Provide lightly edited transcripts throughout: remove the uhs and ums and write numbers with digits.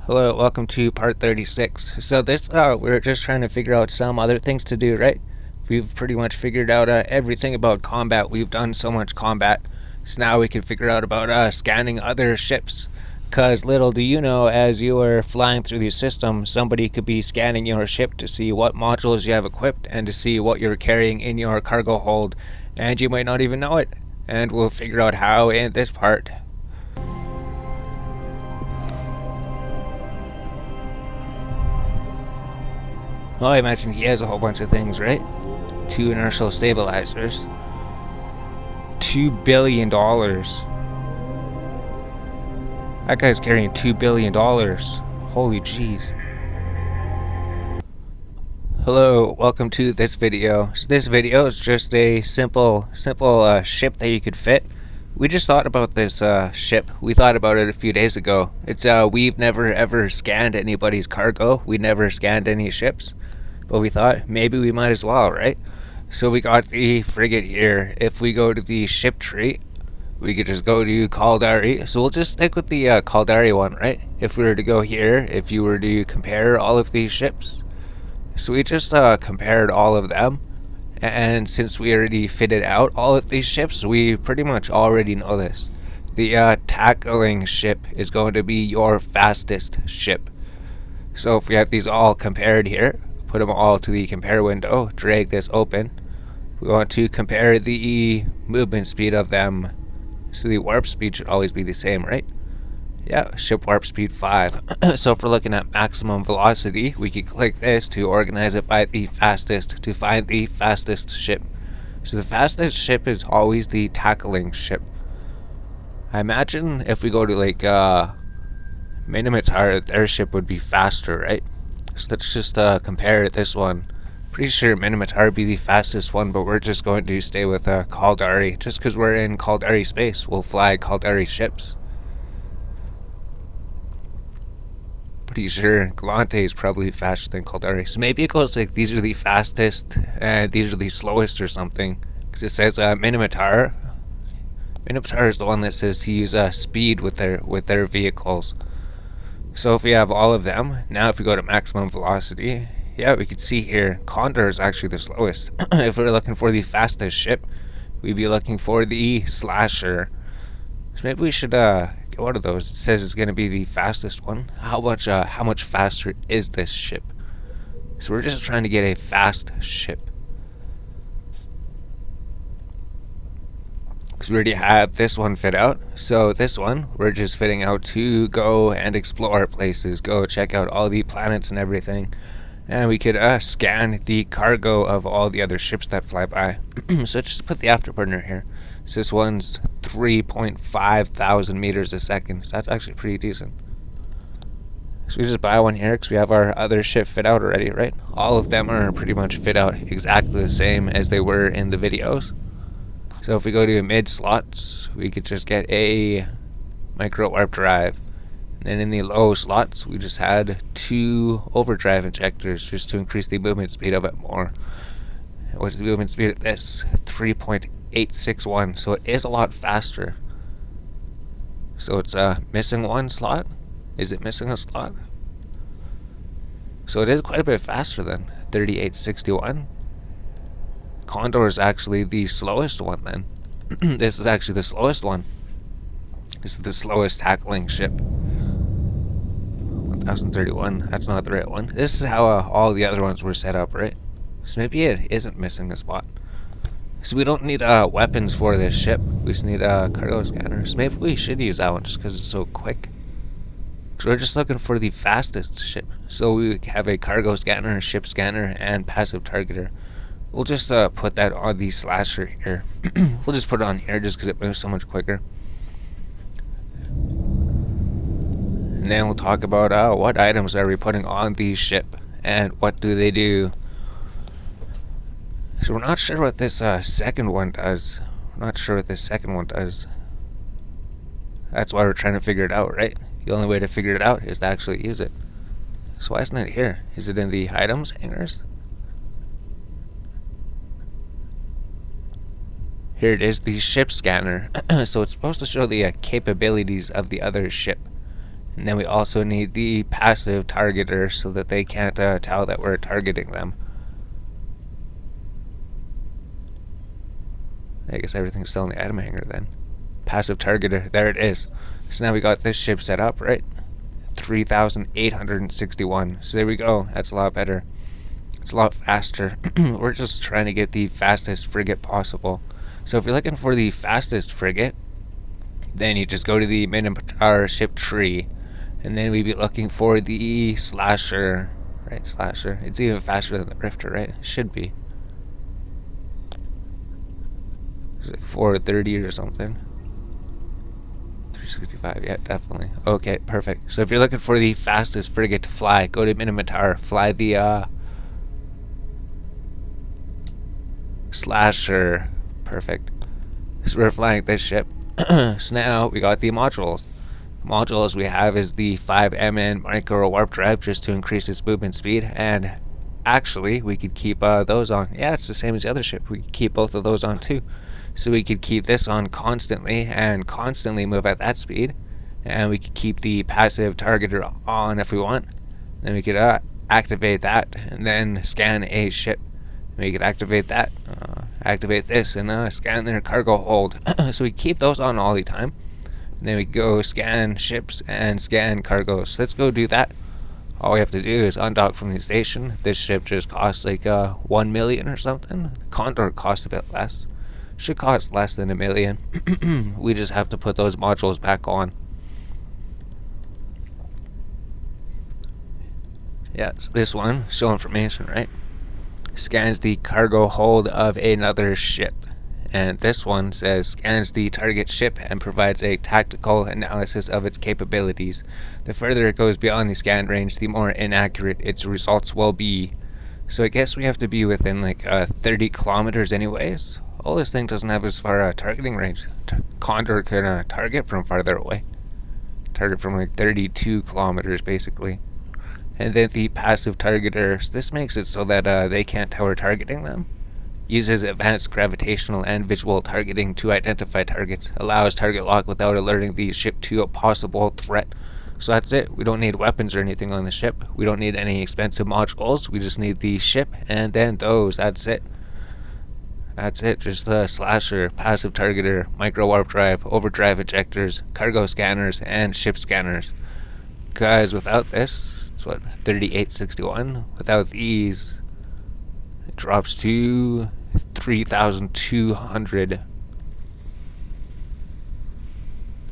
Hello, welcome to part 36. So we're just trying to figure out some other things to do, right? We've pretty much figured out everything about combat. We've done so much combat. So now we can figure out about scanning other ships. Because little do you know, as you are flying through the system, somebody could be scanning your ship to see what modules you have equipped and to see what you're carrying in your cargo hold. And you might not even know it. And we'll figure out how in this part. Well, I imagine he has a whole bunch of things, right? 2 inertial stabilizers. $2 billion. That guy's carrying $2 billion. Holy jeez. Hello, welcome to this video. So this video is just a simple ship that you could fit. We just thought about this ship. We thought about it a few days ago. We've never ever scanned anybody's cargo. We never scanned any ships. But we thought maybe we might as well, right? So we got the frigate here. If we go to the ship tree, we could just go to Caldari. So we'll just stick with the Caldari one, right? If we were to go here, if you were to compare all of these ships. So we just compared all of them. And since we already fitted out all of these ships, we pretty much already know this. The tackling ship is going to be your fastest ship. So if we have these all compared here, put them all to the compare window, drag this open. We want to compare the movement speed of them. So the warp speed should always be the same, right? Yeah, ship warp speed 5. So if we're looking at maximum velocity, we can click this to organize it by the fastest to find the fastest ship. So the fastest ship is always the tackling ship. I imagine if we go to like Minotaur, their ship would be faster, right? So let's just compare this one. Pretty sure Minotaur would be the fastest one, but we're just going to stay with Caldari. Just because we're in Caldari space, we'll fly Caldari ships. Pretty sure Galante is probably faster than Caldari. So maybe it goes like these are the fastest and these are the slowest or something. Because it says Minotaur. Minotaur is the one that says to use speed with their vehicles. So if we have all of them, now if we go to maximum velocity, yeah, we can see here, Condor is actually the slowest. If we're looking for the fastest ship, we'd be looking for the Slasher. So maybe we should get one of those. It says it's going to be the fastest one. How much faster is this ship? So we're just trying to get a fast ship. Because we already have this one fit out. So this one, we're just fitting out to go and explore places. Go check out all the planets and everything. And we could scan the cargo of all the other ships that fly by. So just put the afterburner here. So this one's 3.5 thousand meters a second. So that's actually pretty decent. So we just buy one here because we have our other ship fit out already, right? All of them are pretty much fit out exactly the same as they were in the videos. So if we go to mid slots, we could just get a micro warp drive. And then in the low slots, we just had 2 overdrive injectors just to increase the movement speed of it more. What's the movement speed of this? 3.861, so it is a lot faster. So it's missing one slot. Is it missing a slot? So it is quite a bit faster than 3861. Condor is actually the slowest one then. This is actually the slowest one. This is the slowest tackling ship. 1031. That's not the right one. This is how all the other ones were set up, right? So maybe it isn't missing a spot. So we don't need weapons for this ship. We just need cargo scanners. Maybe we should use that one just because it's so quick. Because we're just looking for the fastest ship. So we have a cargo scanner, ship scanner, and passive targeter. We'll just put that on the Slasher here. We'll just put it on here just because it moves so much quicker. And then we'll talk about what items are we putting on the ship and what do they do. So we're not sure what this second one does. That's why we're trying to figure it out, right? The only way to figure it out is to actually use it. So why isn't it here? Is it in the items hangers? Here it is, the ship scanner. So it's supposed to show the capabilities of the other ship. And then we also need the passive targeter so that they can't tell that we're targeting them. I guess everything's still in the item hanger then. Passive targeter, there it is. So now we got this ship set up, right? 3,861. So there we go. That's a lot better. It's a lot faster. We're just trying to get the fastest frigate possible. So if you're looking for the fastest frigate, then you just go to the Minotaur ship tree, and then we'd be looking for the Slasher, right? Slasher. It's even faster than the Rifter, right? It should be. It's like 430 or something. 365, yeah, definitely. Okay, perfect. So if you're looking for the fastest frigate to fly, go to Minotaur, fly the Slasher. Perfect. So we're flying this ship. So now we got the modules. Modules we have is the 5MN micro warp drive just to increase its movement speed, and actually we could keep those on. Yeah, it's the same as the other ship. We could keep both of those on too. So we could keep this on constantly and constantly move at that speed, and we could keep the passive targeter on if we want. Then we could activate that and then scan a ship. We could activate that, activate this, and scan their cargo hold. So we keep those on all the time. And then we go scan ships and scan cargoes. So let's go do that. All we have to do is undock from the station. This ship just costs like 1 million or something. Condor costs a bit less. Should cost less than 1 million. We just have to put those modules back on. Yeah, so this one, show information, right? Scans the cargo hold of another ship. And this one says scans the target ship and provides a tactical analysis of its capabilities. The further it goes beyond the scan range, the more inaccurate its results will be. So I guess we have to be within like 30 kilometers anyways. Oh, this thing doesn't have as far targeting range. Condor can target from farther away. Target from like 32 kilometers basically. And then the passive targeter, so this makes it so that they can't tell we're targeting them. Uses advanced gravitational and visual targeting to identify targets. Allows target lock without alerting the ship to a possible threat. So that's it. We don't need weapons or anything on the ship. We don't need any expensive modules. We just need the ship and then those. That's it. That's it. Just the Slasher, passive targeter, micro warp drive, overdrive ejectors, cargo scanners, and ship scanners. Guys, without this, it's what, 3861? Without these, it drops to 3,200.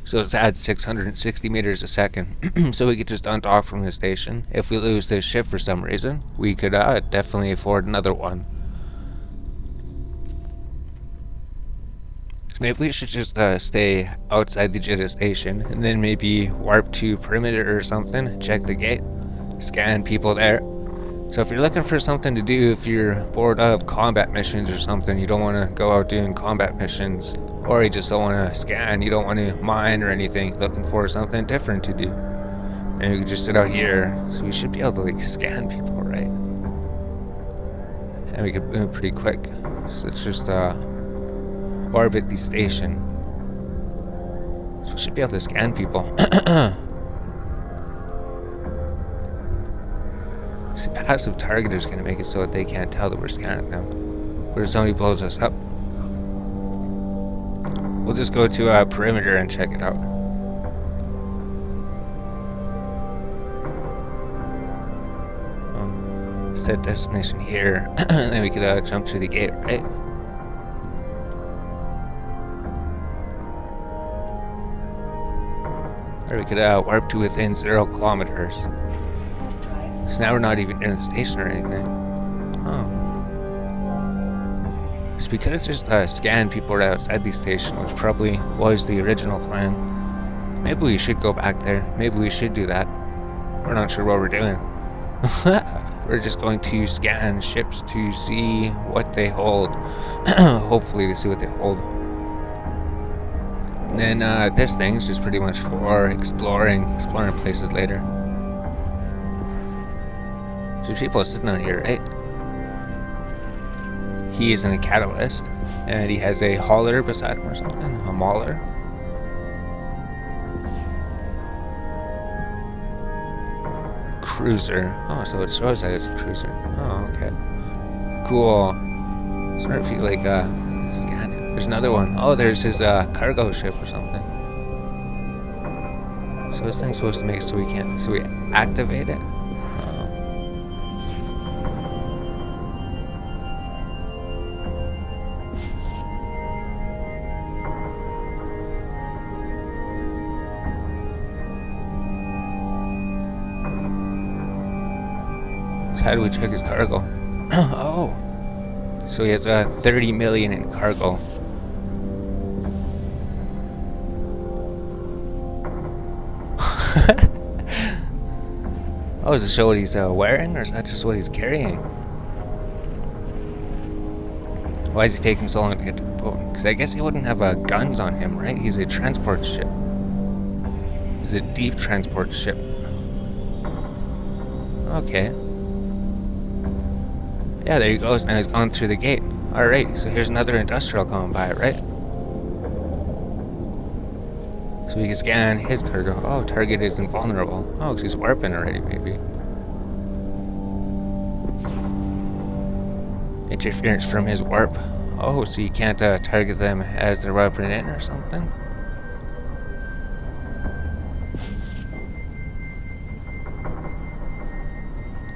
So it's at 660 meters a second. So we could just undock from the station. If we lose this ship for some reason, we could definitely afford another one. So maybe we should just stay outside the Jeddah station and then maybe warp to perimeter or something, check the gate, scan people there. So if you're looking for something to do, if you're bored of combat missions or something, you don't want to go out doing combat missions, or you just don't want to scan, you don't want to mine or anything, looking for something different to do, and you can just sit out here. So we should be able to like scan people, right? And we can move pretty quick. So let's just orbit the station. So we should be able to scan people. See, passive targeter is going to make it so that they can't tell that we're scanning them. But if somebody blows us up, we'll just go to perimeter and check it out. Set destination here, and then we could jump through the gate, right? Or we could warp to within 0 kilometers. So now we're not even near the station or anything. Oh. So we could have just scanned people right outside the station, which probably was the original plan. Maybe we should go back there. Maybe we should do that. We're not sure what we're doing. We're just going to scan ships to see what they hold. Hopefully to see what they hold. And then this thing's just pretty much for exploring places later. There's people sitting on here, right? He is in a catalyst, and he has a hauler beside him or something, a mauler. cruiser. Oh, so it shows that it's a cruiser. Oh, okay. Cool. So I wonder if you like scan it. There's another one. Oh, there's his cargo ship or something. So this thing's supposed to make it so we can't. So we activate it. Oh. So how do we check his cargo? Oh. So he has 30 million in cargo. Oh, does it show what he's wearing, or is that just what he's carrying? Why is he taking so long to get to the boat? Because I guess he wouldn't have guns on him, right? He's a transport ship. He's a deep transport ship. Okay. Yeah, there he goes. Now he's gone through the gate. Alright, so here's another industrial coming by, right? So we can scan his cargo. Oh, target is invulnerable. Oh, because he's warping already, maybe. Interference from his warp. Oh, so you can't target them as they're warping in or something?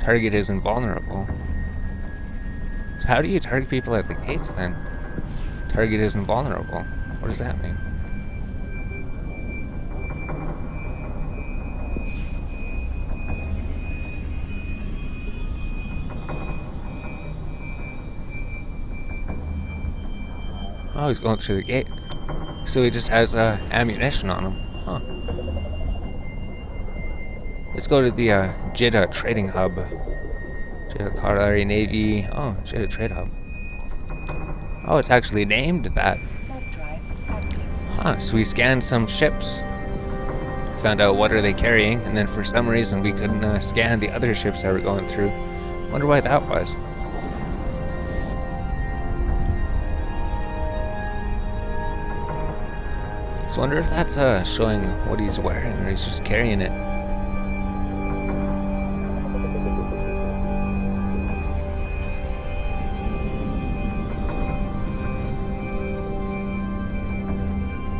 Target is invulnerable. So how do you target people at the gates then? Target is invulnerable. What does that mean? Oh, he's going through the gate. So he just has ammunition on him. Huh. Let's go to the Jeddah Trading Hub. Jeddah Qatari Navy. Oh, Jeddah Trade Hub. Oh, it's actually named that. Huh, so we scanned some ships. Found out what are they carrying, and then for some reason we couldn't scan the other ships that were going through. Wonder why that was. So I wonder if that's showing what he's wearing, or he's just carrying it.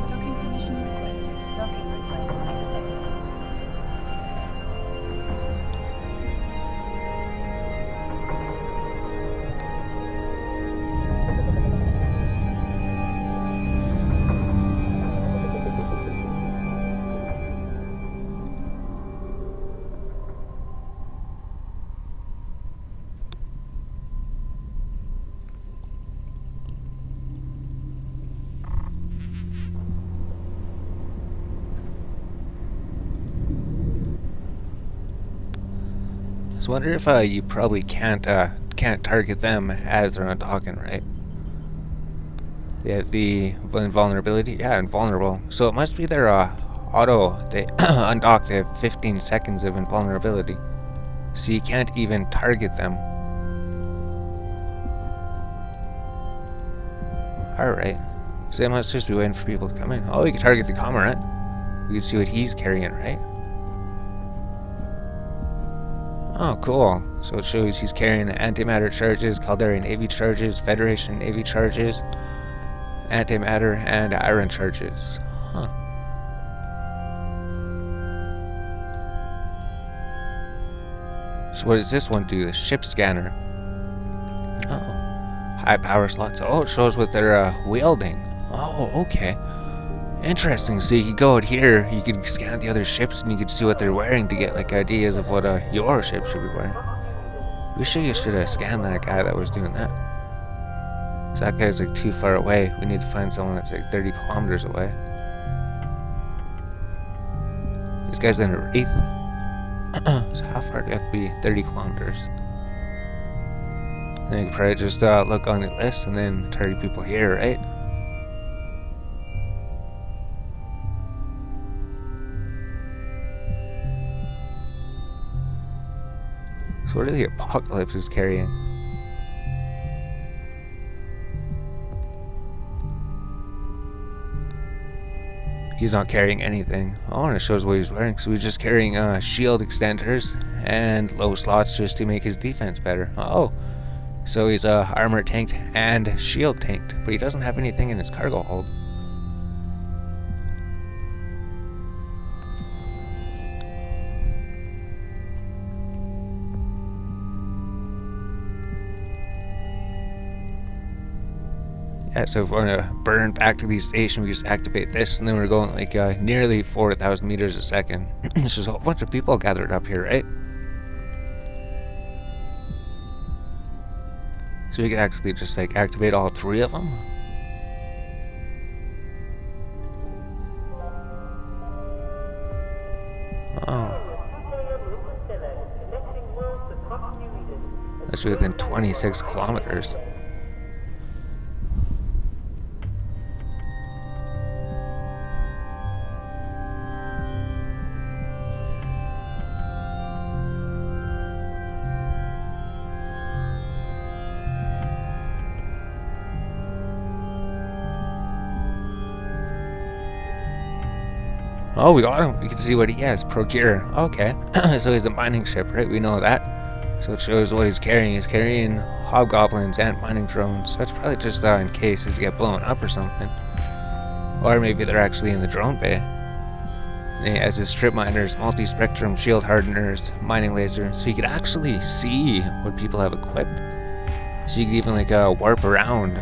Docking permission requested. Docking request accepted. So I wonder if you probably can't target them as they're not talking, right? They have the invulnerability. Yeah, invulnerable. So it must be their auto. They undock. They have 15 seconds of invulnerability, so you can't even target them. All right. So they must just be waiting for people to come in. Oh, we can target the comrade. We can see what he's carrying, right? Oh, cool. So it shows he's carrying antimatter charges, Caldari Navy charges, Federation Navy charges, antimatter, and iron charges. Huh. So what does this one do? The ship scanner. Oh. High power slots. Oh, it shows what they're wielding. Oh, okay. Interesting. So you could go out here, you could scan the other ships, and you could see what they're wearing to get like ideas of what your ship should be wearing. We should have scanned that guy that was doing that. So that guy's like too far away. We need to find someone that's like 30 kilometers away. This guy's in a Wraith. So how far do you have to be? 30 kilometers. And you could probably just look on the list and then target people here, right? So what are the Apocalypses carrying? He's not carrying anything. Oh, and it shows what he's wearing. So he's just carrying shield extenders and low slots just to make his defense better. Oh, so he's armor tanked and shield tanked, but he doesn't have anything in his cargo hold. Yeah, so if we want to burn back to the station, we just activate this, and then we're going like nearly 4,000 meters a second. There's just a whole bunch of people gathered up here, right? So we could actually just like activate all 3 of them. Oh. That's within 26 kilometers. Oh, we got him. We can see what he has. Procure. Okay. So he's a mining ship, right? We know that. So it shows what he's carrying. He's carrying hobgoblins and mining drones. So that's probably just in case they get blown up or something. Or maybe they're actually in the drone bay. And he has his strip miners, multi-spectrum, shield hardeners, mining laser. So you could actually see what people have equipped. So you could even like warp around.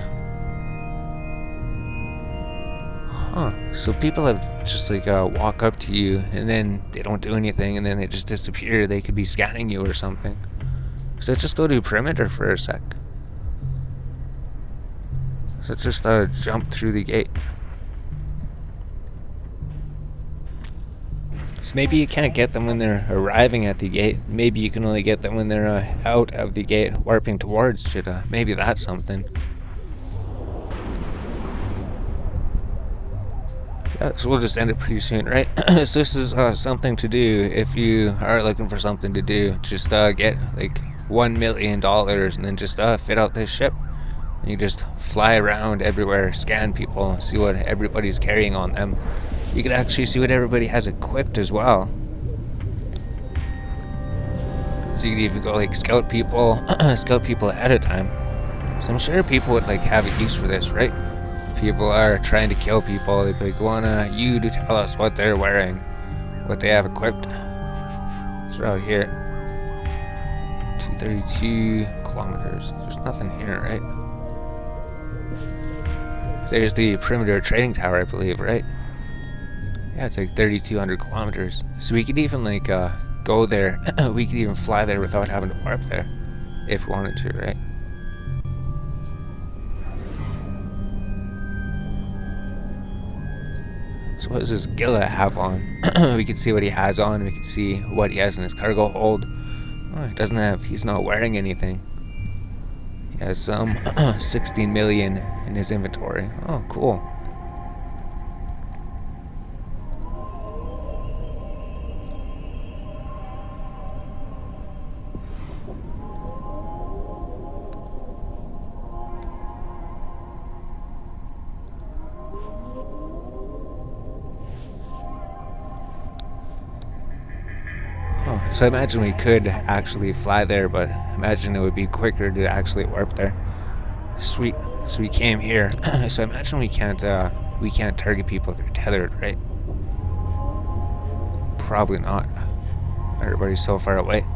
Huh. So people have just like walk up to you and then they don't do anything and then they just disappear. They could be scanning you or something. So let's just go to perimeter for a sec. So let's just jump through the gate. So maybe you can't get them when they're arriving at the gate. Maybe you can only get them when they're out of the gate, warping towards it. Maybe that's something. Yeah, so we'll just end it pretty soon, right? So this is something to do if you are looking for something to do. Just get like $1 million and then just fit out this ship. And you just fly around everywhere, scan people, see what everybody's carrying on them. You can actually see what everybody has equipped as well. So you can even go like scout people ahead of time. So I'm sure people would like have a use for this, right? People are trying to kill people. They'd be like, want you to tell us what they're wearing, what they have equipped. It's right here. 232 kilometers. There's nothing here, right? There's the perimeter trading tower, I believe, right? Yeah, it's like 3,200 kilometers. So we could even like go there. We could even fly there without having to warp there, if we wanted to, right? So what does this Gilla have on? We can see what he has on. We can see what he has in his cargo hold. Oh, he doesn't have. He's not wearing anything. He has some 16 million in his inventory. Oh, cool. So I imagine we could actually fly there, but I imagine it would be quicker to actually warp there. Sweet. So we came here. So I imagine we can't target people if they're tethered, right? Probably not. Everybody's so far away.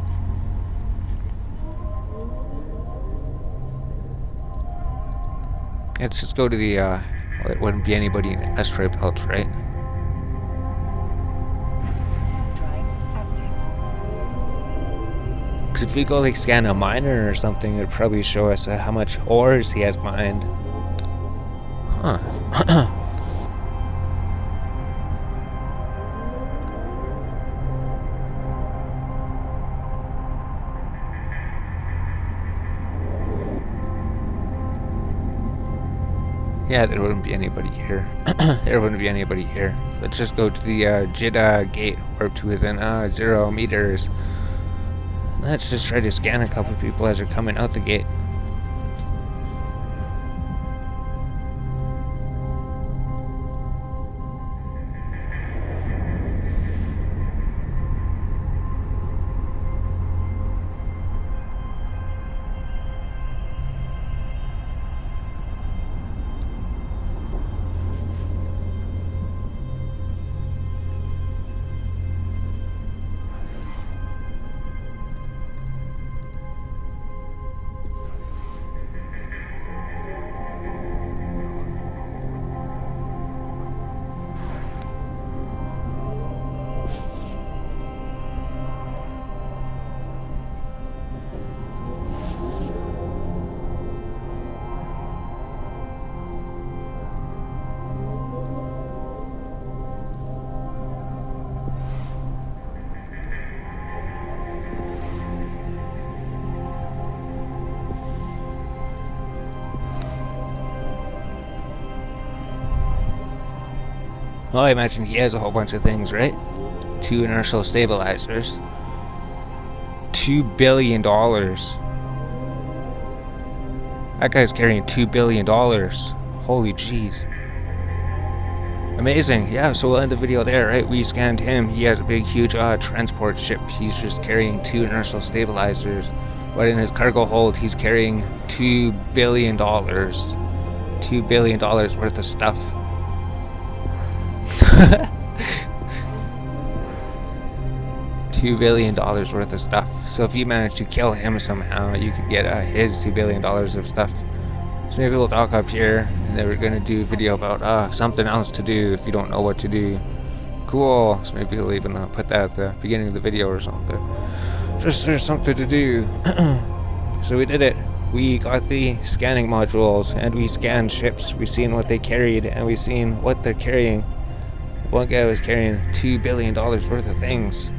Let's just go to the well, there wouldn't be anybody in the asteroid belt, right? Because if we go like scan a miner or something, it'd probably show us how much ores he has mined. Huh. Yeah, there wouldn't be anybody here. There wouldn't be anybody here. Let's just go to the Jidda gate, warp to within 0 meters. Let's just try to scan a couple people as they're coming out the gate. Well, I imagine he has a whole bunch of things, right? 2 inertial stabilizers. $2 billion. That guy's carrying $2 billion. Holy jeez. Amazing. Yeah, so we'll end the video there, right? We scanned him. He has a big, huge transport ship. He's just carrying 2 inertial stabilizers. But in his cargo hold, he's carrying $2 billion. $2 billion worth of stuff. $2 billion worth of stuff. So if you manage to kill him somehow, you could get his $2 billion of stuff. So maybe we'll talk up here, and then we're gonna do a video about something else to do if you don't know what to do. Cool. So maybe we'll even put that at the beginning of the video or something. Just there's something to do. So we did it. We got the scanning modules, and we scanned ships. We seen what they carried, and we seen what they're carrying. One guy was carrying $2 billion worth of things.